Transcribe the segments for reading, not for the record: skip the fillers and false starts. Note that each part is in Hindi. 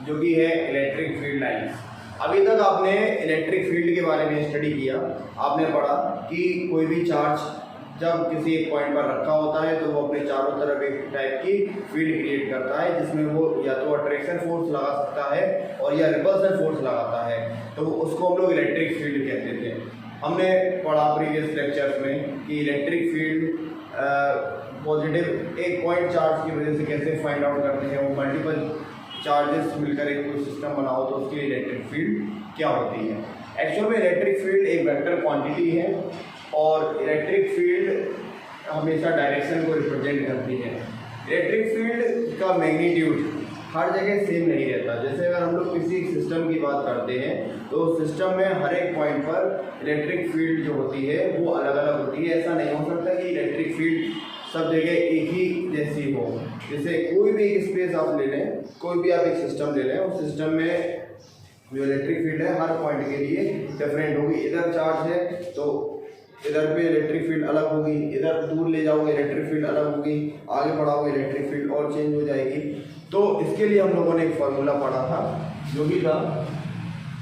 जो कि है इलेक्ट्रिक फील्ड लाइंस। अभी तक आपने इलेक्ट्रिक फील्ड के बारे में स्टडी किया, आपने पढ़ा कि कोई भी चार्ज जब किसी एक पॉइंट पर रखा होता है तो वो अपने चारों तरफ एक टाइप की फील्ड क्रिएट करता है, जिसमें वो या तो अट्रैक्शन फोर्स लगा सकता है और या रिपल्सन फोर्स लगाता है, तो उसको हम लोग इलेक्ट्रिक फील्ड कहते थे। हमने पढ़ा प्रीवियस लेक्चर्स में कि इलेक्ट्रिक फील्ड पॉजिटिव एक पॉइंट चार्ज की वजह से कैसे फाइंड आउट करते हैं, वो मल्टीपल चार्जेस मिलकर एक कोई सिस्टम बनाओ तो उसकी इलेक्ट्रिक फील्ड क्या होती है। एक्चुअल में इलेक्ट्रिक फील्ड एक वेक्टर क्वांटिटी है और इलेक्ट्रिक फील्ड हमेशा डायरेक्शन को रिप्रेजेंट करती है। इलेक्ट्रिक फील्ड का मैग्नीट्यूड हर जगह सेम नहीं रहता। जैसे अगर हम लोग किसी सिस्टम की बात करते हैं तो सिस्टम में हर एक पॉइंट पर इलेक्ट्रिक फील्ड जो होती है वो अलग अलग होती है। ऐसा नहीं हो सकता कि इलेक्ट्रिक फील्ड सब जगह एक ही जैसी हो। जैसे कोई भी एक स्पेस आप ले लें, कोई भी आप एक सिस्टम ले लें, उस सिस्टम में जो इलेक्ट्रिक फील्ड है हर पॉइंट के लिए डिफरेंट होगी। इधर चार्ज है तो इधर पे इलेक्ट्रिक फील्ड अलग होगी, इधर दूर ले जाओगे इलेक्ट्रिक फील्ड अलग होगी, आगे बढ़ाओगे इलेक्ट्रिक फील्ड और चेंज हो जाएगी। तो इसके लिए हम लोगों ने एक फार्मूला पढ़ा था जो भी था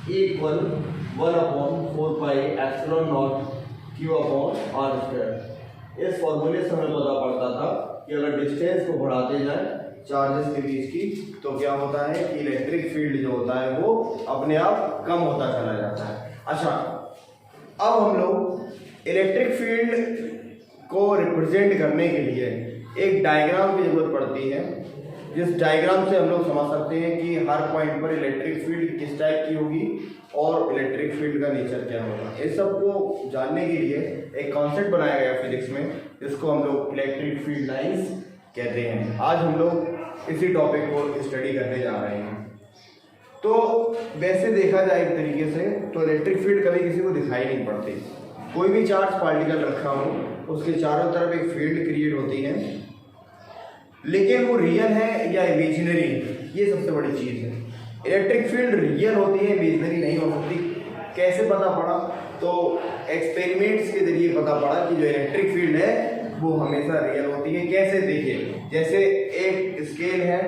E=1/4πε0Q/r²। इस फॉर्मूले से हमें पता पड़ता था कि अगर डिस्टेंस को बढ़ाते जाए चार्जेस के बीच की तो क्या होता है कि इलेक्ट्रिक फील्ड जो होता है वो अपने आप कम होता चला जाता है। अच्छा, अब हम लोग इलेक्ट्रिक फील्ड को रिप्रेजेंट करने के लिए एक डायग्राम की जरूरत पड़ती है, जिस डायग्राम से हम लोग समझ सकते हैं कि हर पॉइंट पर इलेक्ट्रिक फील्ड किस टाइप की होगी और इलेक्ट्रिक फील्ड का नेचर क्या होगा। इस सब को जानने के लिए एक कॉन्सेप्ट बनाया गया फिजिक्स में, जिसको हम लोग इलेक्ट्रिक फील्ड लाइंस कहते हैं। आज हम लोग इसी टॉपिक को स्टडी करने जा रहे हैं। तो वैसे देखा जाए एक तरीके से तो इलेक्ट्रिक फील्ड कभी किसी को दिखाई नहीं पड़ती। कोई भी चार्ज पार्टिकल रखा हो उसके चारों तरफ एक फील्ड क्रिएट होती है, लेकिन वो रियल है या इमेजिनरी, ये सबसे बड़ी चीज़ है। इलेक्ट्रिक फील्ड रियल होती है, इमेजिनरी नहीं हो सकती। कैसे पता पड़ा? तो एक्सपेरिमेंट्स के जरिए पता पड़ा कि जो इलेक्ट्रिक फील्ड है वो हमेशा रियल होती है। कैसे? देखिए, जैसे एक स्केल है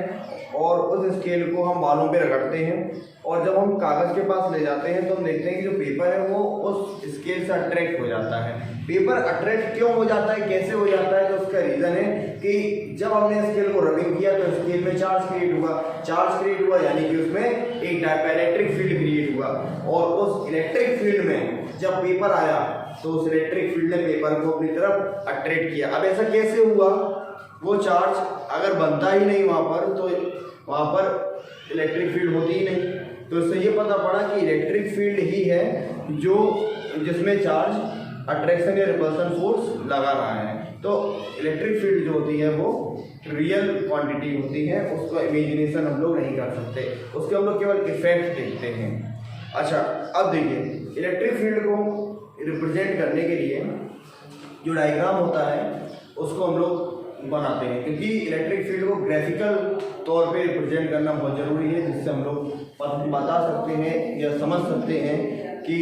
और उस स्केल को हम बालों पे रगड़ते हैं और जब हम कागज़ के पास ले जाते हैं तो हम देखते हैं कि जो पेपर है वो उस स्केल से अट्रैक्ट हो जाता है। पेपर अट्रैक्ट क्यों हो जाता है, कैसे हो जाता है? तो उसका रीज़न है कि जब हमने स्केल को रबिंग किया तो स्केल में चार्ज क्रिएट हुआ। चार्ज क्रिएट हुआ यानी कि उसमें एक इलेक्ट्रिक फील्ड क्रिएट हुआ और उस इलेक्ट्रिक फील्ड में जब पेपर आया तो उस इलेक्ट्रिक फील्ड ने पेपर को अपनी तरफ अट्रैक्ट किया। अब ऐसा कैसे हुआ? वो चार्ज अगर बनता ही नहीं वहाँ पर तो वहाँ पर इलेक्ट्रिक फील्ड होती ही नहीं। तो इससे ये पता पड़ा कि इलेक्ट्रिक फील्ड ही है जो जिसमें चार्ज अट्रैक्शन या रिपल्सन फोर्स लगा रहा है। तो इलेक्ट्रिक फील्ड जो होती है वो रियल क्वांटिटी होती है, उसका इमेजिनेशन हम लोग नहीं कर सकते, उसके हम लोग केवल इफेक्ट देखते हैं। अच्छा, अब देखिए, इलेक्ट्रिक फील्ड को रिप्रेजेंट करने के लिए जो डायग्राम होता है उसको हम लोग बनाते हैं, क्योंकि इलेक्ट्रिक फील्ड को ग्राफिकल तौर पे रिप्रेजेंट करना बहुत ज़रूरी है, जिससे हम लोग बता सकते हैं या समझ सकते हैं कि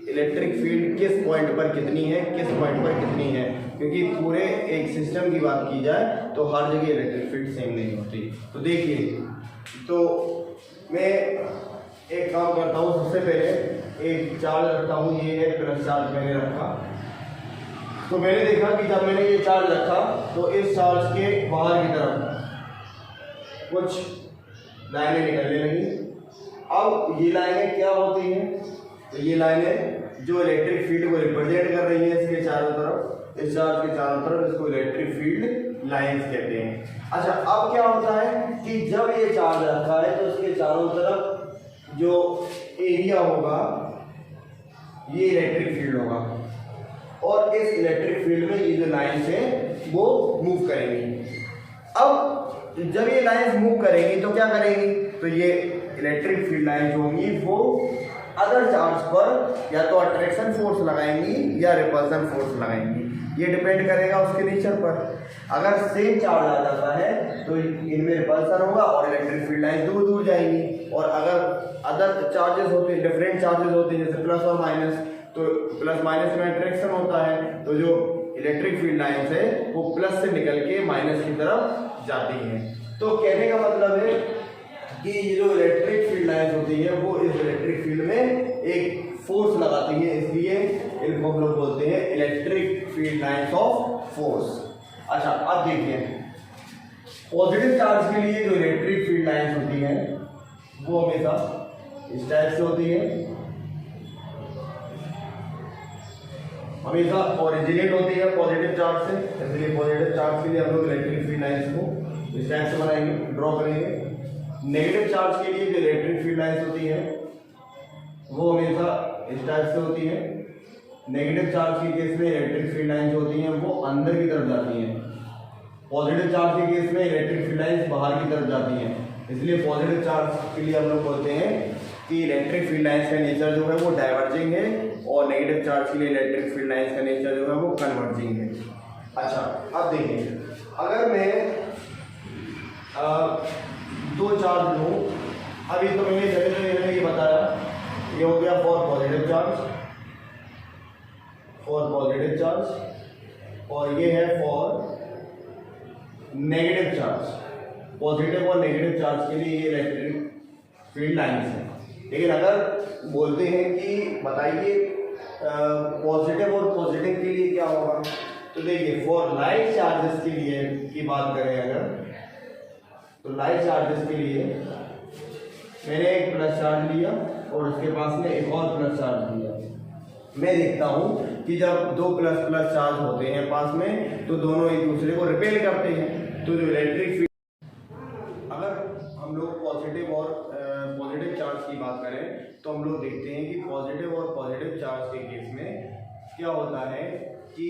इलेक्ट्रिक फील्ड किस पॉइंट पर कितनी है, किस पॉइंट पर कितनी है। क्योंकि पूरे एक सिस्टम की बात की जाए तो हर जगह इलेक्ट्रिक फील्ड सेम नहीं होती। तो देखिए, तो मैं एक काम करता हूँ, सबसे पहले एक चार्ज रखता हूँ, ये है प्लस चार्ज मैंने रखा। तो मैंने देखा कि जब मैंने ये चार्ज रखा तो इस चार्ज के बाहर की तरफ कुछ लाइनें निकलने लगी। अब ये लाइनें क्या होती हैं? तो ये लाइनें जो इलेक्ट्रिक फील्ड को रिप्रेजेंट कर रही है इसके चारों तरफ, इस चार्ज के चारों तरफ, इसको इलेक्ट्रिक फील्ड लाइंस कहते हैं। अच्छा, अब क्या होता है कि जब ये चार्ज रखा है तो इसके चारों तरफ जो एरिया होगा ये इलेक्ट्रिक फील्ड होगा और इस इलेक्ट्रिक फील्ड में ये जो लाइन्स है वो मूव करेंगी। अब जब ये लाइन्स मूव करेंगी तो क्या करेंगी? तो ये इलेक्ट्रिक फील्ड लाइन जो होंगी वो अदर चार्ज पर या तो अट्रैक्शन फोर्स लगाएंगी या रिपल्सन फोर्स लगाएंगी। ये डिपेंड करेगा उसके नेचर पर। अगर सेम चार्ज आ जाता है तो इनमें रिपल्सन होगा और इलेक्ट्रिक फील्ड लाइन दूर दूर जाएंगी, और अगर अदर चार्जेस होते हैं, डिफरेंट चार्जेस होते हैं जैसे प्लस और माइनस, तो प्लस माइनस में अट्रैक्शन होता है तो जो इलेक्ट्रिक फील्ड लाइन्स है वो प्लस से निकल के माइनस की तरफ जाती हैं। तो कहने का मतलब है कि ये जो इलेक्ट्रिक फील्ड लाइंस होती है वो इस इलेक्ट्रिक फील्ड में एक फोर्स लगाती है, इसलिए इनको हम लोग बोलते हैं electric field lines of force. अच्छा, अब देखिए पॉजिटिव चार्ज के लिए जो इलेक्ट्रिक फील्ड लाइंस होती है वो हमेशा इस टाइप से होती है, हमेशा ओरिजिनेट होती है पॉजिटिव चार्ज से, इसलिए पॉजिटिव चार्ज के लिए हम लोग इलेक्ट्रिक फील्ड लाइंस को इस टाइप से बनाएंगे, ड्रॉ करेंगे। नेगेटिव चार्ज के लिए जो इलेक्ट्रिक फील्ड लाइंस होती है वो हमेशा इस टाइप से होती है। नेगेटिव चार्ज के केस में इलेक्ट्रिक फील्ड लाइंस होती हैं वो अंदर की तरफ जाती हैं, पॉजिटिव चार्ज के केस में इलेक्ट्रिक फील्ड लाइंस बाहर की तरफ जाती हैं, इसलिए पॉजिटिव चार्ज के लिए हम लोग बोलते हैं कि इलेक्ट्रिक फील्ड लाइंस का नेचर जो है वो डाइवर्जिंग है और नेगेटिव चार्ज के लिए इलेक्ट्रिक फील्ड लाइंस का नेचर जो है वो कन्वर्जिंग है। अच्छा, अब देखिए अगर मैं दो चार्ज लूँ, अभी तो मैंने जगह ये बताया, ये हो गया for positive charge, for positive charge, और ये है फॉर नेगेटिव चार्ज। पॉजिटिव और नेगेटिव चार्ज के लिए ये इलेक्ट्रिक फील्ड लाइंस है। लेकिन अगर बोलते हैं कि बताइए पॉजिटिव और पॉजिटिव के लिए क्या होगा, तो देखिए फॉर लाइट चार्जेस के लिए की बात करें अगर, तो लाइट चार्जेस के लिए मैंने एक प्लस चार्ज लिया और उसके पास में एक और प्लस चार्ज लिया। मैं देखता हूँ कि जब दो प्लस प्लस चार्ज होते हैं पास में तो दोनों एक दूसरे को रिपेल करते हैं, तो जो इलेक्ट्रिक फील्ड, अगर हम लोग पॉजिटिव और पॉजिटिव चार्ज की बात करें तो हम लोग देखते हैं कि पॉजिटिव और पॉजिटिव चार्ज के केस में क्या होता है कि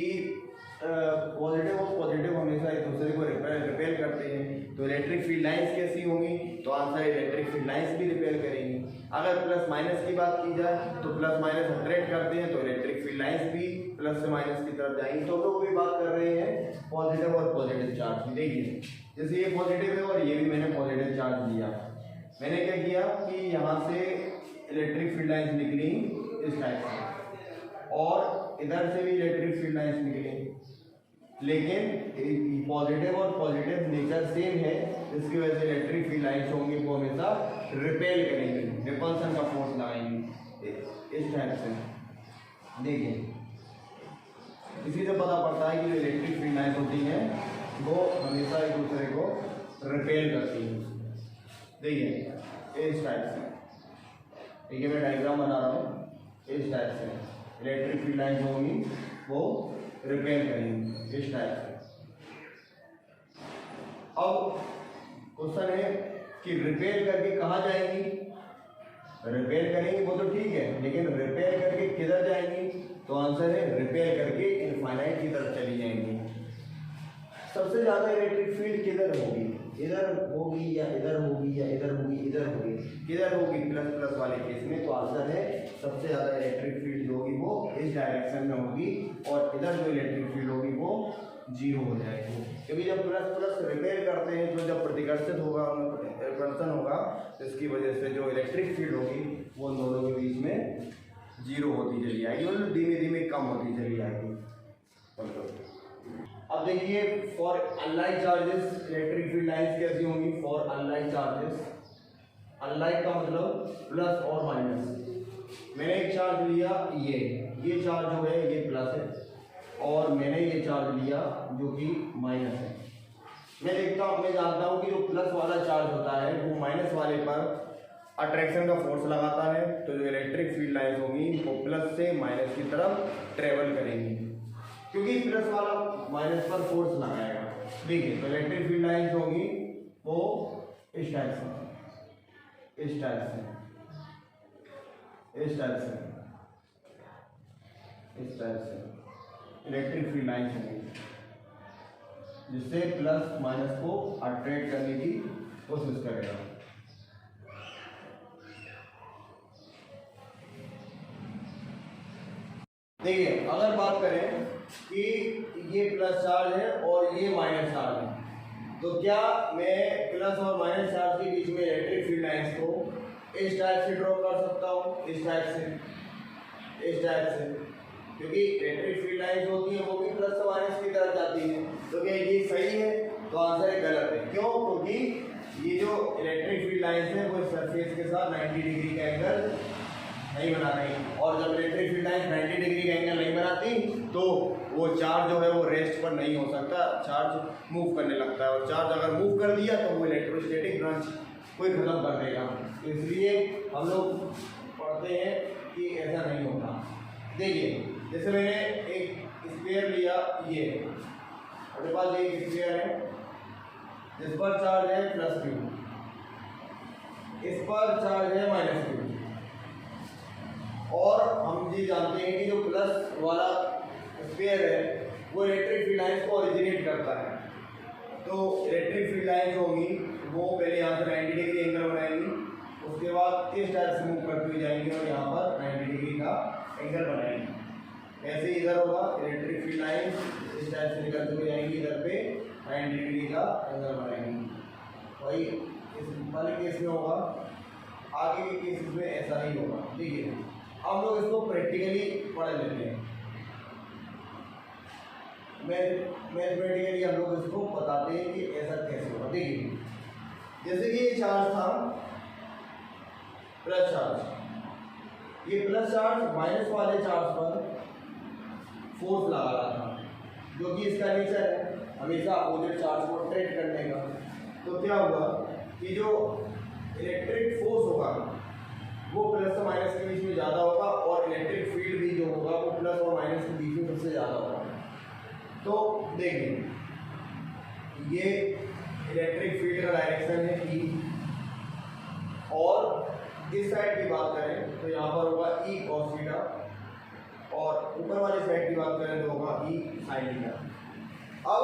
पॉजिटिव और पॉजिटिव हमेशा एक दूसरे को रिपेल करते हैं, तो इलेक्ट्रिक फील्ड लाइंस कैसी होंगी, तो आंसर इलेक्ट्रिक फील्ड लाइंस भी रिपेल करेंगी। अगर प्लस माइनस की बात की जाए तो प्लस माइनस अट्रैक्ट करते हैं, तो इलेक्ट्रिक फील्ड लाइंस भी प्लस से माइनस की तरफ जाएंगी। तो हम लोग भी बात कर रहे हैं पॉजिटिव और पॉजिटिव चार्ज की। देखिए जैसे ये पॉजिटिव है और ये भी मैंने पॉजिटिव चार्ज लिया, मैंने क्या किया कि यहाँ से इलेक्ट्रिक फील्ड लाइंस निकली इस टाइप से और इधर से भी इलेक्ट्रिक फील्ड लाइंस निकली, लेकिन पॉजिटिव और पॉजिटिव नेचर सेम है, जिसकी वजह से इलेक्ट्रिक फील्ड लाइंस होंगी वो हमेशा रिपेल करेंगे, रिपल्सन का फोर्स लगाएंगे इस टाइप से। देखिए इसी से पता पड़ता है कि जो इलेक्ट्रिक फील्ड लाइंस होती हैं वो हमेशा एक दूसरे को रिपेल करती हैं। देखिए इस टाइप से, देखिए मैं डायग्राम बना रहा हूँ, इस टाइप से इलेक्ट्रिक फील्ड लाइंस होंगी वो रिपेल करेंगे इस टाइप से। अब क्वेश्चन है कि रिपेल करके कहाँ जाएंगी, रिपेल करेंगे वो तो ठीक है, लेकिन रिपेल करके किधर जाएंगी, तो आंसर है रिपेल करके इनफाइनाइट की तरफ चली जाएंगी। सबसे ज़्यादा इलेक्ट्रिक फील्ड किधर होगी, इधर होगी या इधर होगी या इधर होगी, इधर होगी, किधर होगी, प्लस प्लस वाले केस में, तो आंसर है सबसे ज़्यादा इलेक्ट्रिक फील्ड जो होगी वो इस डायरेक्शन में होगी और इधर जो इलेक्ट्रिक फील्ड होगी वो जीरो हो जाएगी, क्योंकि जब प्लस प्लस रिपेल करते हैं तो जब प्रतिकर्षित होगा, परिवर्तन होगा, तो इसकी वजह से जो इलेक्ट्रिक फील्ड होगी वो दोनों के बीच में जीरो होती चली आएगी, मतलब धीमे धीमे कम होती चली आएगी। अब देखिए for unlike charges electric field lines कैसी होंगी, फॉर अनलाइक चार्जेस, अनलाइक का मतलब प्लस और माइनस। मैंने एक चार्ज लिया, ये चार्ज जो है ये प्लस है और मैंने ये चार्ज लिया जो कि माइनस है। मैं जानता हूँ कि जो प्लस वाला चार्ज होता है वो माइनस वाले पर अट्रैक्शन का फोर्स लगाता है, तो जो इलेक्ट्रिक फील्ड लाइंस होंगी वो प्लस से माइनस की तरफ ट्रेवल करेंगी, क्योंकि प्लस वाला माइनस पर फोर्स लगाएगा। देखिए तो इलेक्ट्रिक फील्ड लाइंस होगी वो इस टाइप से, इस टाइप से, इस टाइप से, इस टाइप से इलेक्ट्रिक फील्ड लाइंस होंगी, जिससे प्लस माइनस को अट्रैक्ट करने की कोशिश करेगा। देखिए अगर बात करें कि ये प्लस चार्ज है और ये माइनस चार्ज है, तो क्या मैं प्लस और माइनस चार्ज के बीच में इलेक्ट्रिक फील्ड लाइंस को इस टाइप से ड्रॉ कर सकता हूँ, इस टाइप से, इस टाइप से, क्योंकि इलेक्ट्रिक फील्ड लाइंस होती है वो भी प्लस से माइनस की तरफ जाती है, तो क्या ये सही है, तो आंसर है गलत है। क्यों, क्योंकि ये जो इलेक्ट्रिक फील्ड लाइंस है वो सरफेस के साथ 90 डिग्री का एंगल नहीं बना रही, और जब इलेक्ट्रिक फील्ड लाइंस 90 डिग्री का एंगल नहीं बनाती तो वो चार्ज जो है वो रेस्ट पर नहीं हो सकता, चार्ज मूव करने लगता है, और चार्ज अगर मूव कर दिया तो वो इलेक्ट्रोस्टैटिक ब्रांच कोई खत्म कर देगा। तो इसलिए हम लोग पढ़ते हैं कि ऐसा नहीं होता। देखिए जैसे मैंने एक स्फीयर लिया, ये अपने पास एक स्फीयर है जिस पर चार्ज है +q, इस पर चार्ज है -q, और हम जी जानते हैं कि जो प्लस वाला स्फीयर है वो इलेक्ट्रिक फील्ड लाइंस को ओरिजिनेट करता है। तो इलेक्ट्रिक फील्ड लाइंस होंगी वो पहले यहाँ से 90 डिग्री एंगल बनाएंगी, उसके बाद इस टाइप से मूव करती हुई जाएंगी और यहाँ पर 90 डिग्री का एंगल बनाएंगी। ऐसे इधर होगा, इलेक्ट्रिक फील्ड लाइंस इस टाइप से निकलती हुई जाएंगी, इधर पे 90 डिग्री का एंगल बनाएंगी। वही इस वाले केस में होगा, आगे के केस में ऐसा ही होगा। ठीक है, हम लोग इसको प्रैक्टिकली पढ़ लेते हैं, मैथमेटिकली हम लोग इसको बताते हैं कि ऐसा कैसे होगा। देखिए जैसे कि ये चार्ज था प्लस चार्ज, ये प्लस चार्ज माइनस वाले चार्ज पर फोर्स लगा रहा था, जो कि इसका नेचर है हमेशा अपोजिट चार्ज को अट्रैक्ट करने का। तो क्या होगा कि जो इलेक्ट्रिक फोर्स होगा वो प्लस और माइनस के बीच में ज़्यादा होगा, और इलेक्ट्रिक फील्ड भी जो होगा वो प्लस और माइनस के बीच में सबसे ज़्यादा होगा। तो देखिए ये इलेक्ट्रिक फील्ड का डायरेक्शन है E, और इस साइड की बात करें तो यहाँ पर होगा E cos थीटा, और ऊपर वाली साइड की बात करें तो होगा E sin थीटा। अब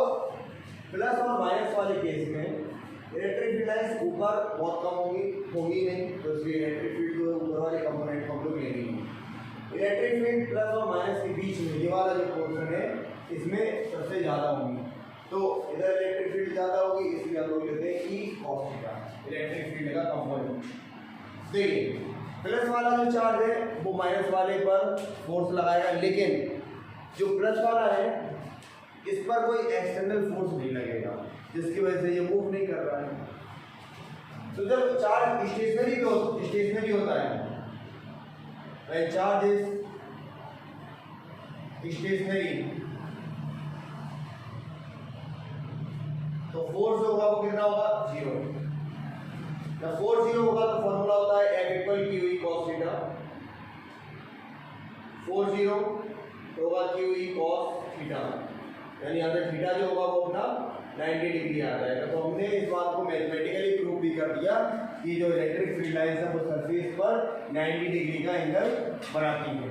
प्लस और माइनस वाले केस में इलेक्ट्रिक फील्ड लाइंस ऊपर बहुत कम होगी नहीं, तो इसलिए इलेक्ट्रिक फील्ड जो ऊपर वाले कंपोनेंट को हम लोग लेंगे। इलेक्ट्रिक फील्ड प्लस और माइनस के बीच में ये वाला जो पोर्शन है इसमें सबसे ज़्यादा होगी, तो इधर इलेक्ट्रिक फील्ड ज़्यादा होगी, इसलिए हम लोग लेते हैं E cos theta electric field का कंपोनेंट। देखिए प्लस वाला जो चार्ज है वो माइनस वाले पर फोर्स लगाएगा, लेकिन जो प्लस वाला है इस पर कोई एक्सटर्नल फोर्स नहीं लगेगा, जिसकी वजह से ये मूव नहीं कर रहा है। तो जब चार्ज स्टेशनरी होता है, when charge is stationary, तो फोर्स जो होगा वो कितना होगा 0। जब फोर्स 0 होगा तो फॉर्मूला होता है F equal Q E cos theta. Force 0 तो होगा Q E cos थीटा, यानी यहाँ पे थीटा जो होगा वो अपना 90 डिग्री आ जाएगा। तो हमने इस बात को मैथमेटिकली प्रूव भी कर दिया कि जो इलेक्ट्रिक फील्ड लाइंस है वो सरफेस पर 90 डिग्री का एंगल बनाती है।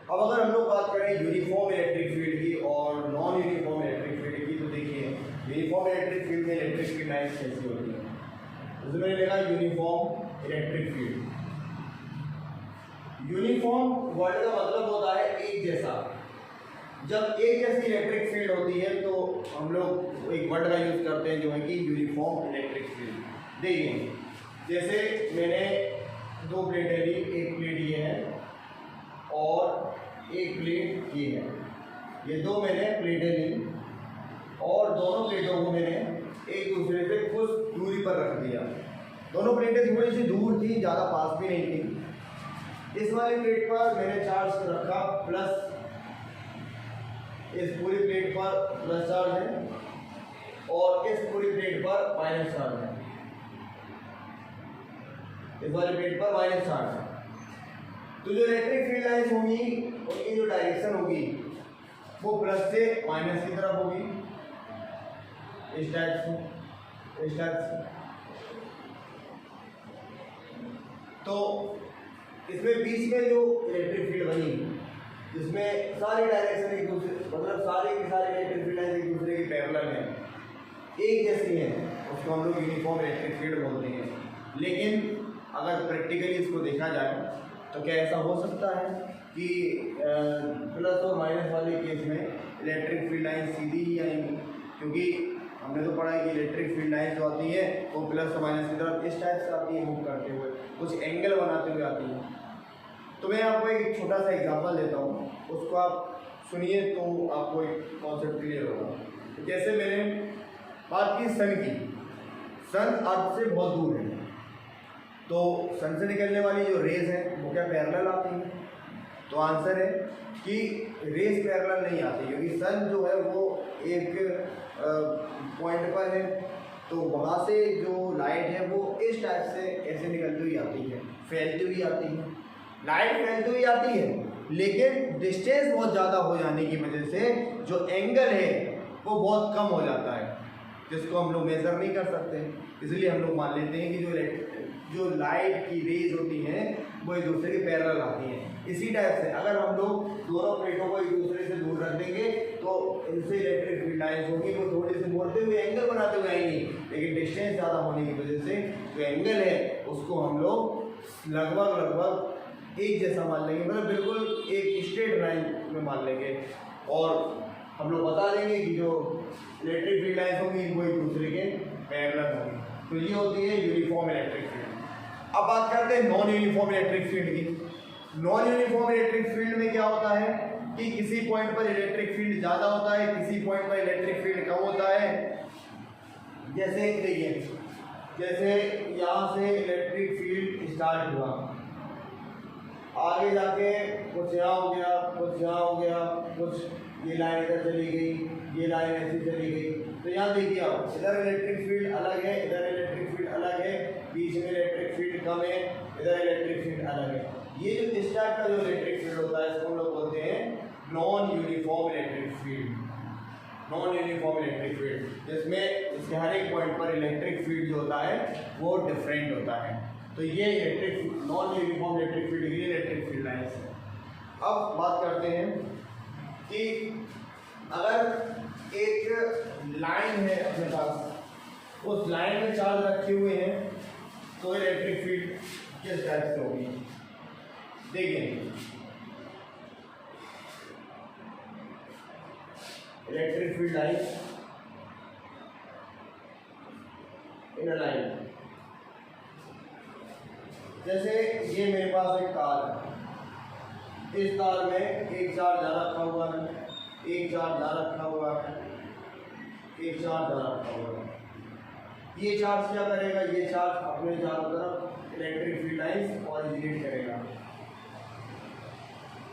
अब अगर हम लोग बात करें यूनिफॉर्म इलेक्ट्रिक फील्ड की और नॉन यूनिफॉर्म इलेक्ट्रिक फील्ड की, तो देखिए यूनिफॉर्म इलेक्ट्रिक फील्ड में इलेक्ट्रिक फील्ड लाइंस कैसी होती है। उसमें मैंने लिखा uniform electric field. Uniform word का मतलब होता है एक जैसा। जब एक जैसी इलेक्ट्रिक फील्ड होती है तो हम लोग एक वर्ड का यूज करते हैं जो है कि यूनिफॉर्म इलेक्ट्रिक फील्ड। देखिए जैसे मैंने दो प्लेटें ली, एक प्लेट ये है और एक प्लेट ये है, ये दो मैंने प्लेटें ली और दोनों प्लेटों को मैंने एक दूसरे से कुछ दूरी पर रख दिया। दोनों प्लेटें थोड़ी सी दूर थी, ज़्यादा पास भी नहीं थी। इस वाली प्लेट पर मैंने चार्ज रखा प्लस, इस पूरी प्लेट पर प्लस चार्ज है और इस पूरी प्लेट पर माइनस चार्ज है, इस वाली प्लेट पर माइनस चार्ज है। तो जो इलेक्ट्रिक फील्ड लाइंस होंगी उनकी जो डायरेक्शन होगी वो प्लस से माइनस की तरफ होगी, इस टाइप से, इस टाइप से। तो इसमें बीच में जो इलेक्ट्रिक फील्ड बनी जिसमें सारी डायरेक्शन एक दूसरे, मतलब सारे की सारी इलेक्ट्रिक फील्ड एक दूसरे की पैरेलल है, एक जैसी है, उसको हम लोग यूनिफॉर्म इलेक्ट्रिक फील्ड बोलते हैं। लेकिन अगर प्रैक्टिकली इसको देखा जाए तो क्या ऐसा हो सकता है कि प्लस और माइनस वाले केस में इलेक्ट्रिक फील्ड लाइन सीधी ही आएंगी? क्योंकि हमने तो पढ़ा है कि इलेक्ट्रिक फील्ड लाइन जो आती है वो प्लस और माइनस की तरफ इस टाइप से आती है, मूव करते हुए कुछ एंगल बनाते हुए आती है। तो मैं आपको एक छोटा सा एग्जांपल देता हूँ, उसको आप सुनिए तो आपको एक कॉन्सेप्ट क्लियर होगा। जैसे मैंने बात की सन की, सन अर्थ से बहुत दूर है, तो सन से निकलने वाली जो रेज है वो क्या पैरेलल आती है? तो आंसर है कि रेज पैरेलल नहीं आती, क्योंकि सन जो है वो एक पॉइंट पर है, तो वहाँ से जो लाइट है वो इस टाइप से ऐसे निकलती हुई आती है, फैलती हुई आती है। लाइट फैलती हुई आती है, लेकिन डिस्टेंस बहुत ज़्यादा हो जाने की वजह से जो एंगल है वो बहुत कम हो जाता है, जिसको हम लोग मेज़र नहीं कर सकते। इसलिए हम लोग मान लेते हैं कि जो लाइट की रेज होती हैं वो एक दूसरे के पैरेलल आती हैं। इसी टाइप से अगर हम लोग दोनों प्लेटों को एक दूसरे से दूर रख देंगे तो इनसे इलेक्ट्रिक फील्ड लाइन्स होंगी, वो थोड़ी सी मोड़ते हुए एंगल बनाते हुए आएंगी, लेकिन डिस्टेंस ज़्यादा होने की वजह से जो एंगल है उसको हम लोग लगभग एक जैसा मान लेंगे, मतलब बिल्कुल एक स्ट्रेट लाइन में मान लेंगे, और हम लोग बता देंगे कि जो इलेक्ट्रिक फील्ड लाइन्स होंगी वो एक दूसरे के पैरेलल होंगी। तो ये होती है यूनिफॉर्म इलेक्ट्रिक फील्ड। अब बात करते हैं नॉन यूनिफॉर्म इलेक्ट्रिक फील्ड की। नॉन यूनिफॉर्म इलेक्ट्रिक फील्ड में क्या होता है कि किसी पॉइंट पर इलेक्ट्रिक फील्ड ज़्यादा होता है, किसी पॉइंट पर इलेक्ट्रिक फील्ड कम होता है। जैसे देखिए, जैसे यहाँ से इलेक्ट्रिक फील्ड स्टार्ट हुआ, आगे जाके कुछ यहाँ हो गया, कुछ यहाँ हो गया, कुछ ये लाइन इधर चली गई, ये लाइन ऐसी चली गई। तो यहाँ देखिए आप, इधर इलेक्ट्रिक फील्ड अलग है, इधर इलेक्ट्रिक फील्ड अलग है, बीच में इलेक्ट्रिक फील्ड कम है, इधर इलेक्ट्रिक फील्ड अलग है। ये जो इस टाइप का जो इलेक्ट्रिक फील्ड होता है इसको हम लोग बोलते हैं non uniform electric field. Non uniform electric field, जिसमें इसके हर एक पॉइंट पर इलेक्ट्रिक फील्ड जो होता है वो डिफरेंट होता है। तो ये electric non uniform electric field के लिए इलेक्ट्रिक फील्ड लाइन्स है। अब बात करते हैं कि अगर एक लाइन है अपने पास, उस लाइन में चार्ज रखे हुए हैं, तो इलेक्ट्रिक फील्ड किस टाइप से होगी? देखिए, electric field line in a line, जैसे ये मेरे पास एक तार है, इस तार में एक चार्ज यहाँ रखा हुआ है, एक चार्ज यहाँ रखा हुआ है, एक चार्ज यहाँ रखा हुआ है। ये चार्ज क्या करेगा? ये चार्ज अपने चारों तरफ इलेक्ट्रिक फील्ड लाइन्स ऑरिजिनेट करेगा।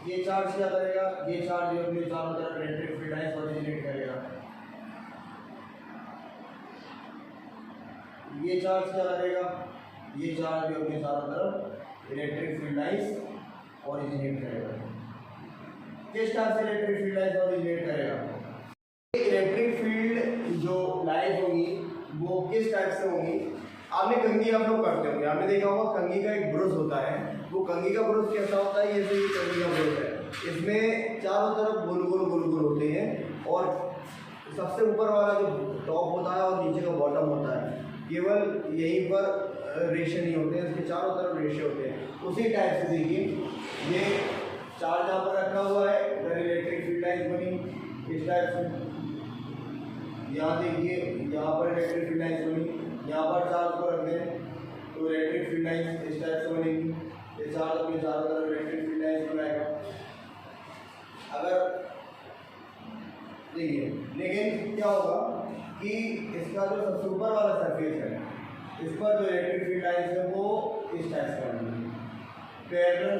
ये चार्ज क्या करेगा? ये चार्ज अपने चारों तरफ इलेक्ट्रिक फील्ड लाइन्स ऑरिजिनेट करेगा। ये चार्ज क्या करेगा? ये चार्ज भी अपने चारों तरफ इलेक्ट्रिक फील्ड लाइन्स ऑरिजिनेट करेगा। किस टाइप से इलेक्ट्रिक फील्ड लाइन्स ऑरिजिनेट करेगा? इलेक्ट्रिक फील्ड जो लाइन्स होंगी वो किस टाइप से होंगी? आपने कंघी आप लोग करते होंगे, आपने देखा होगा कंघी का एक ब्रश होता है। वो कंघी का ब्रश कैसा होता है? जैसे ये कंघी का ब्रश है, इसमें चारों तरफ गोल गोल गोल गोल होते हैं, और सबसे ऊपर वाला जो टॉप होता है और नीचे का बॉटम होता है, केवल यहीं पर रेशे नहीं होते हैं, इसके चारों तरफ रेशे होते हैं। उसी टाइप से देखिए, ये चार्ज यहाँ पर रखा हुआ है, इधर इलेक्ट्रिक फील्ड लाइन्स बनी इस टाइप से। यहाँ देखिए, यहाँ पर इलेक्ट्रिक फील्ड लाइन्स बनी, यहाँ पर चार्ज को रख दें तो इलेक्ट्रिक फील्ड लाइन्स इस टाइप से बनेगी। ये चार्ज अपने चारों तरफ इलेक्ट्रिक फील्ड लाइन्स बनाएगा। अगर देखिए, लेकिन क्या होगा कि इसका जो सबसे ऊपर वाला सरफेस है, इस पर जो इलेक्ट्रिक फील्ड लाइन्स है वो इस टाइप से बनेगी, पैरेलल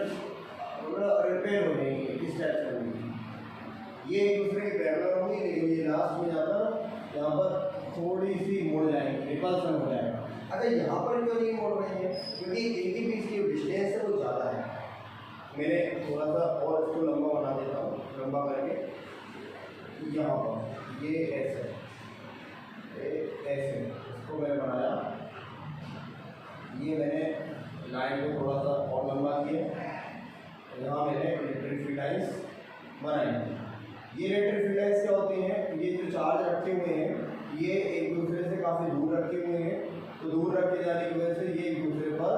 रिपेयर हो जाएंगे, इस टाइप से बनेगी। ये एक दूसरे के पैरेलल होंगी, लेकिन ये लास्ट में जाकर यहाँ पर थोड़ी सी मुड़ जाएंगे, रिपल्सन हो जाएगा। अच्छा, यहाँ पर क्यों नहीं मुड़ रही है? क्योंकि इनके बीच की डिस्टेंस है वो ज़्यादा है। मैंने थोड़ा सा और इसको लंबा बना देता हूँ, लंबा करके यहाँ पर ये ऐसे ऐसे इसको मैंने बनाया, ये मैंने लाइन को थोड़ा सा और लंबा किया, यहाँ मैंने इलेक्ट्रिक फील्ड लाइन्स बनाई। ये इलेक्ट्रिक फील्ड लाइन्स क्या होती हैं? ये जो चार्ज रखे हुए हैं ये एक दूसरे से काफ़ी दूर रखे हुए हैं, तो दूर रखे जाने की वजह से ये एक दूसरे पर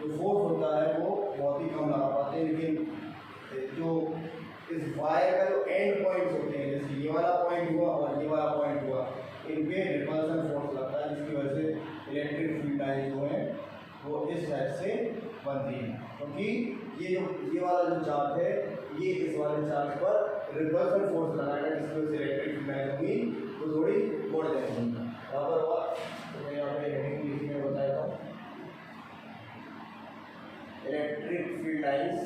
जो फोर्स होता है वो बहुत ही कम लगा पाते हैं। लेकिन जो इस वायर का जो एंड पॉइंट्स होते हैं, जैसे ये वाला पॉइंट हुआ और ये वाला पॉइंट हुआ, इन पे रिपल्सन फोर्स लगता है, जिसकी वजह से इलेक्ट्रिक फील्ड लाइन जो है वो इस टाइप से बनती है। क्योंकि ये वाला जो चार्ज है ये इस वाले चार्ज पर रिपल्सन फोर्स लगाएगा, जिसकी वजह से इलेक्ट्रिक फील्ड लाइन होगी वो थोड़ी बढ़ जाएगी। यहाँ पर हुआ तो मैं यहाँ पे heading electric field lines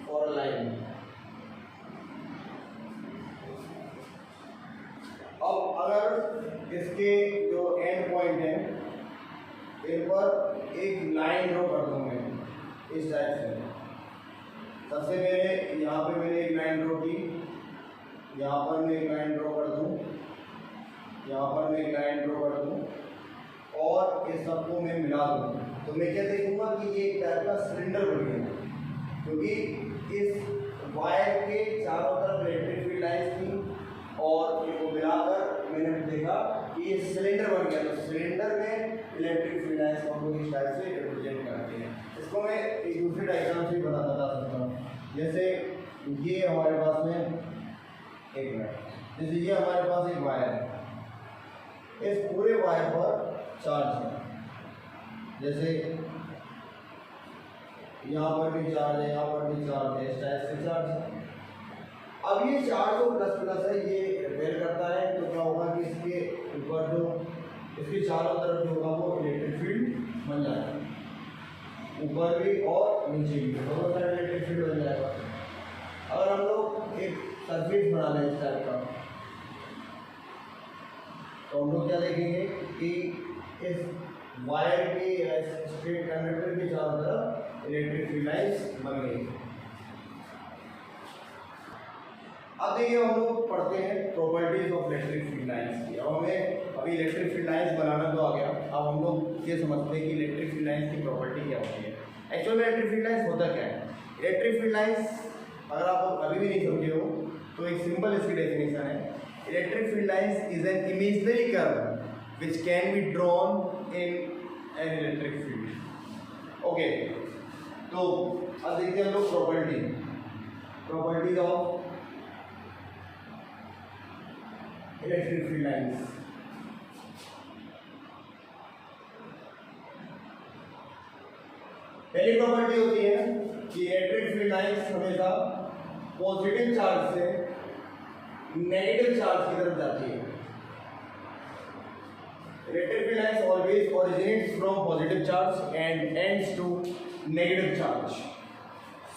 for line. अब अगर इसके जो एंड पॉइंट है इन पर एक लाइन ड्रॉ कर दूं मैं इस टाइप से। सबसे पहले यहाँ पे मैंने एक लाइन ड्रॉ की, यहाँ पर मैं एक लाइन ड्रॉ कर दूं, यहाँ पर मैं एक लाइन ड्रॉ कर दूं और इस सबको मैं मिला दूं, तो मैं क्या देखूंगा कि ये एक टाइप का सिलेंडर बन गया, क्योंकि इस वायर के चारों तरफ इलेक्ट्रिक फील्ड लाइंस थी और इनको मिलाकर मैंने देखा कि ये सिलेंडर बन गया। तो सिलेंडर में इलेक्ट्रिक फील्ड लाइंस को हम लोग इस टाइप से रिप्रेजेंट करते हैं। इसको मैं एक दूसरे डायग्राम से बता सकता हूँ। जैसे ये हमारे पास में एक मिनट, जैसे ये हमारे पास एक वायर है, इस पूरे वायर पर चार्ज है, जैसे यहाँ पर भी चार्ज है, यहाँ पर भी चार्ज है, इस टाइप से चार्ज है। अब ये चार्ज जो प्लस प्लस है ये रिपेयर करता है, तो क्या होगा कि इसके ऊपर जो इसके चारों तरफ जो होगा वो इलेक्ट्रिक फील्ड बन जाएगा, ऊपर भी और नीचे भी दोनों तरफ इलेक्ट्रिक फील्ड बन जाएगा। अगर हम लोग एक सर्किट बना लें इस टाइप का, तो हम लोग क्या देखेंगे कि इस वायर के स्ट्रेट कंडक्टर के चारों तरफ इलेक्ट्रिक फील्ड लाइंस बन गई। अब देखिए हम लोग पढ़ते हैं properties of electric field lines की। अब हमें अभी इलेक्ट्रिक फील्ड लाइंस बनाना तो आ गया, अब हम लोग ये समझते हैं कि इलेक्ट्रिक फील्ड लाइंस की प्रॉपर्टी क्या होती है। एक्चुअल में इलेक्ट्रिक फील्ड लाइंस होता क्या है? इलेक्ट्रिक फील्ड लाइंस अगर आप अभी भी नहीं समझे हो तो एक सिंपल इसकी डेफिनेशन है, electric field lines is an imaginary curve which can be drawn in an electric field. Okay, तो अब देखते हैं हम लोग properties of electric field lines. पहली प्रॉपर्टी होती है कि इलेक्ट्रिक फील्ड लाइंस हमेशा पॉजिटिव चार्ज से नेगेटिव चार्ज की तरफ जाती है। Electric field lines always originates from positive charge and ends to negative charge.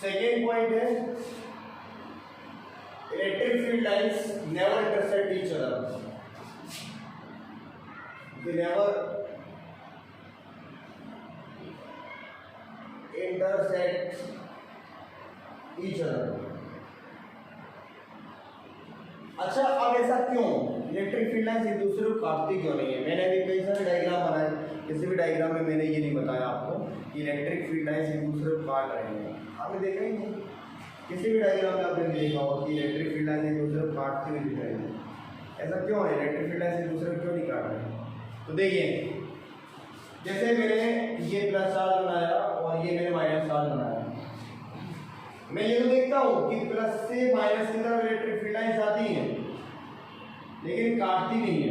Second point है electric field lines never intersect each other. They never intersect each other. अच्छा, अब ऐसा क्यों? इलेक्ट्रिक फील्ड लाइंस एक दूसरे को काटती क्यों नहीं है? मैंने अभी कई सारे डायग्राम बनाए, किसी भी डायग्राम में मैंने ये नहीं बताया आपको कि इलेक्ट्रिक फील्ड लाइंस एक दूसरे को काट रहे हैं। आपने देखा ही नहीं, किसी भी डायग्राम में आपने देखा होगा कि इलेक्ट्रिक फील्ड लाइंस एक दूसरे को काटती हुई दिख रही है। ऐसा क्यों है? इलेक्ट्रिक फील्ड लाइंस एक दूसरे को क्यों नहीं काट रहे? तो देखिए, जैसे मैंने ये प्लस चार्ज बनाया और ये मैंने माइनस चार्ज बनाया, मैं ये तो देखता हूँ कि प्लस से माइनस की तरफ इलेक्ट्रिक फील्ड लाइंस आती हैं लेकिन काटती नहीं है।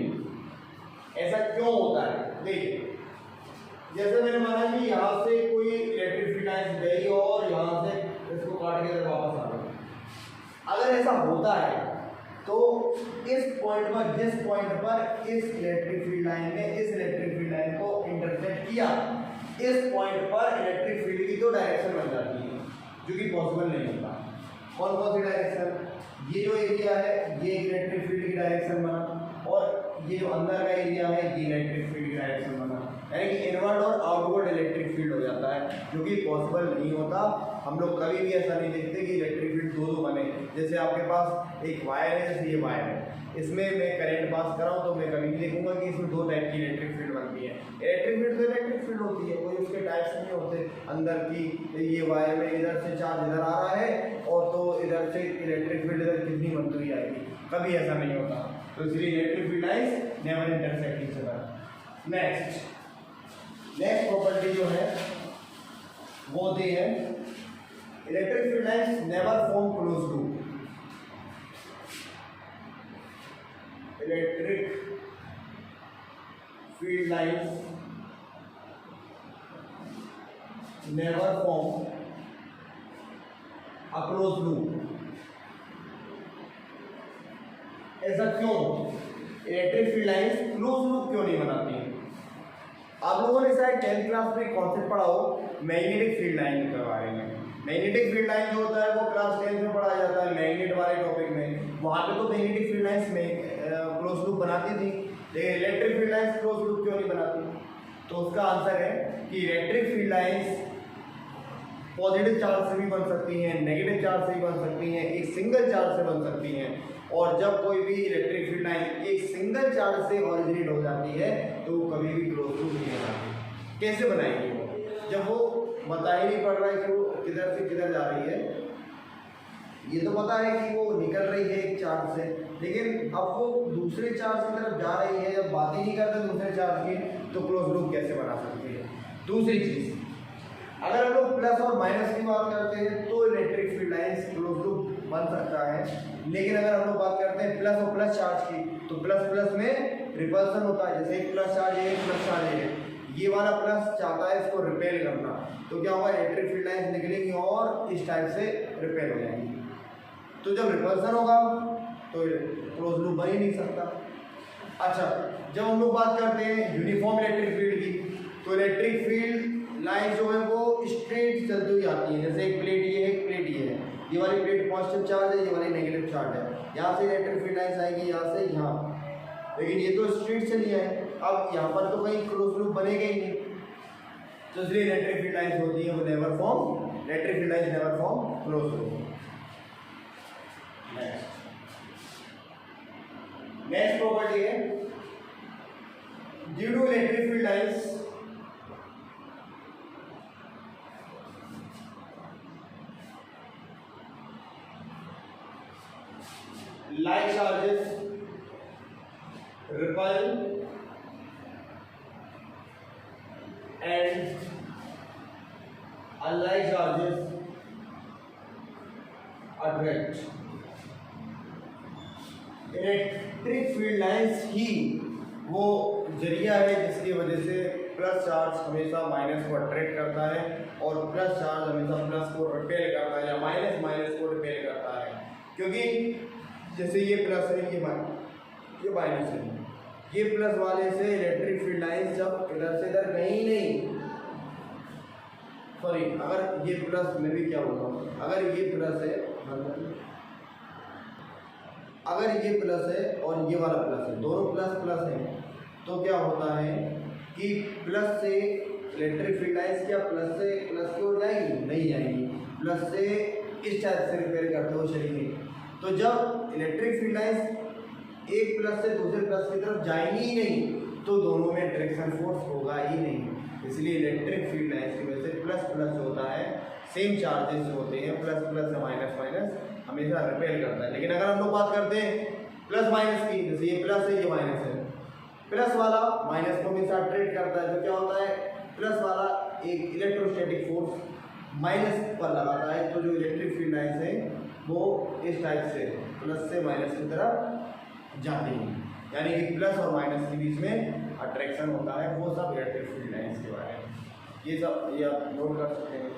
ऐसा क्यों होता है? देखिए, जैसे मैंने माना कि यहाँ से कोई इलेक्ट्रिक फील्ड लाइंस गई और यहाँ से इसको काट के वापस आ गई। अगर ऐसा होता है तो इस पॉइंट पर, जिस पॉइंट पर इस इलेक्ट्रिक फील्ड लाइन ने इस इलेक्ट्रिक फील्ड लाइन को इंटरसेक्ट किया, इस पॉइंट पर इलेक्ट्रिक फील्ड की दो डायरेक्शन बन जाती है, जो कि पॉसिबल नहीं होता। कौन कौन सी डायरेक्शन? ये जो एरिया है ये इलेक्ट्रिक फील्ड की डायरेक्शन बना, और ये जो अंदर का एरिया है ये इलेक्ट्रिक फील्ड की डायरेक्शन बना, यानी कि इनवर्ड और आउटवर्ड इलेक्ट्रिक फील्ड हो जाता है, जो कि पॉसिबल नहीं होता। हम लोग कभी भी ऐसा नहीं देखते कि इलेक्ट्रिक फील्ड दो बने। जैसे आपके पास एक वायर है, जैसे ये वायर है, इसमें मैं करंट पास कर रहा हूँ तो मैं कभी भी देखूंगा कि इसमें दो टाइप की इलेक्ट्रिक फील्ड बनती है। इलेक्ट्रिक फील्ड तो इलेक्ट्रिक फील्ड होती है, कोई उसके टाइप्स नहीं होते अंदर की। ये वायर में इधर से चार्ज इधर आ रहा है और तो इधर से इलेक्ट्रिक फील्ड इधर कितनी बनती हुई आएगी, कभी ऐसा नहीं होता। तो इसलिए electric field lines never intersect each other. Next property जो है वो होती है electric field lines never form close loop. Electric field lines never form a close loop. ऐसा क्यों? Electric field lines close loop क्यों नहीं बनाती? अब आप लोगों ने शायद 10th क्लास में कॉन्सेप्ट पढ़ा हो मैग्नेटिक फील्ड लाइन के बारे में। मैग्नेटिक फील्ड लाइन जो होता है वो क्लास 10th में पढ़ाया जाता है मैग्नेट वाले टॉपिक में। वहाँ पे तो मैग्नेटिक फील्ड लाइंस में क्लोज लूप बनाती थी, लेकिन electric field lines close loop क्यों नहीं बनाती? तो उसका आंसर है कि electric field lines positive charge से भी बन सकती हैं, नेगेटिव चार्ज से भी बन सकती हैं, एक सिंगल चार्ज से बन सकती हैं। और जब कोई भी इलेक्ट्रिक फील्ड लाइन एक सिंगल चार्ज से ऑरिजिनेट हो जाती है तो वो कभी भी क्लोज लूप नहीं बनाती। कैसे बनाएगी वो, जब वो बता ही नहीं पड़ रहा है कि वो किधर से किधर जा रही है। ये तो पता है कि वो निकल रही है एक चार्ज से, लेकिन अब वो दूसरे चार्ज की तरफ जा रही है, जब बात ही नहीं करते दूसरे चार्ज की, तो क्लोज लूप कैसे बना सकती है? दूसरी चीज, अगर हम लोग प्लस और माइनस की बात करते हैं तो electric field lines close loop बन सकता है, लेकिन अगर हम लोग बात करते हैं प्लस और प्लस चार्ज की, तो प्लस प्लस में रिपल्सन होता है। जैसे एक प्लस चार्ज है, एक प्लस चार्ज है, ये वाला प्लस चाहता है इसको रिपेल करना, तो क्या होगा, इलेक्ट्रिक फील्ड लाइंस निकलेंगी और इस टाइप से रिपेल हो जाएंगी। तो जब रिपल्सन होगा तो क्लोज लूप बन ही नहीं सकता। अच्छा, जब हम लोग बात करते हैं यूनिफॉर्म इलेक्ट्रिक फील्ड की, तो इलेक्ट्रिक फील्ड लाइन जो है वो स्ट्रेट चलती हुई आती है। जैसे एक प्लेट ये है, एक प्लेट ये है, ये वाली प्लेट पॉजिटिव चार्ज है, ये वाली नेगेटिव चार्ज है, यहाँ से इलेक्ट्रिक फील्ड लाइंस आएगी यहाँ से यहाँ, लेकिन ये तो स्ट्रेट चली है। अब यहाँ पर तो कहीं क्लोज लूप बनेगा ही नहीं, तो इसलिए इलेक्ट्रिक फील्ड लाइंस होती है वो never form, electric field lines never form close loop. Next property है, due to electric field lines like charges repel and unlike charges attract। Electric field lines ही वो जरिया है जिसकी वजह से प्लस चार्ज हमेशा माइनस को अट्रैक्ट करता है और प्लस चार्ज हमेशा प्लस को रिपेल करता है या माइनस माइनस को रिपेल करता है। क्योंकि जैसे ये प्लस है, ये माइनस है, ये प्लस वाले से इलेक्ट्रिक फील्ड लाइंस जब इधर से इधर कहीं नहीं, सॉरी, अगर ये प्लस में भी क्या होगा, अगर ये प्लस है, अगर ये प्लस है और ये वाला प्लस है, दोनों प्लस प्लस है, तो क्या होता है कि प्लस से इलेक्ट्रिक फील्ड लाइंस क्या प्लस से प्लस की ओर जाएंगी? नहीं जाएंगी, प्लस से इस टाइप से रिपेयर करते हुए चलेंगे। तो जब इलेक्ट्रिक फील्ड लाइंस एक प्लस से दूसरे प्लस की तरफ जाएंगी ही नहीं, तो दोनों में डायरेक्शन फोर्स होगा ही नहीं। इसलिए इलेक्ट्रिक फील्ड लाइंस की वजह से प्लस प्लस होता है, सेम चार्जेस होते हैं, प्लस प्लस या माइनस माइनस हमेशा रिपेल करता है। लेकिन अगर हम लोग बात करते हैं प्लस माइनस की, जैसे ये प्लस है, ये माइनस है, प्लस वाला माइनस को हमेशा अट्रैक्ट करता है, तो क्या होता है, प्लस वाला एक इलेक्ट्रोस्टैटिक फोर्स माइनस पर लगाता है, तो जो इलेक्ट्रिक फील्ड लाइंस है वो इस टाइप से प्लस से माइनस की तरफ जाती है, यानी कि प्लस और माइनस के बीच में अट्रैक्शन होता है। वो सब इलेक्ट्रिक फील्ड लाइंस के बारे में, ये सब ये आप नोट कर सकते हैं।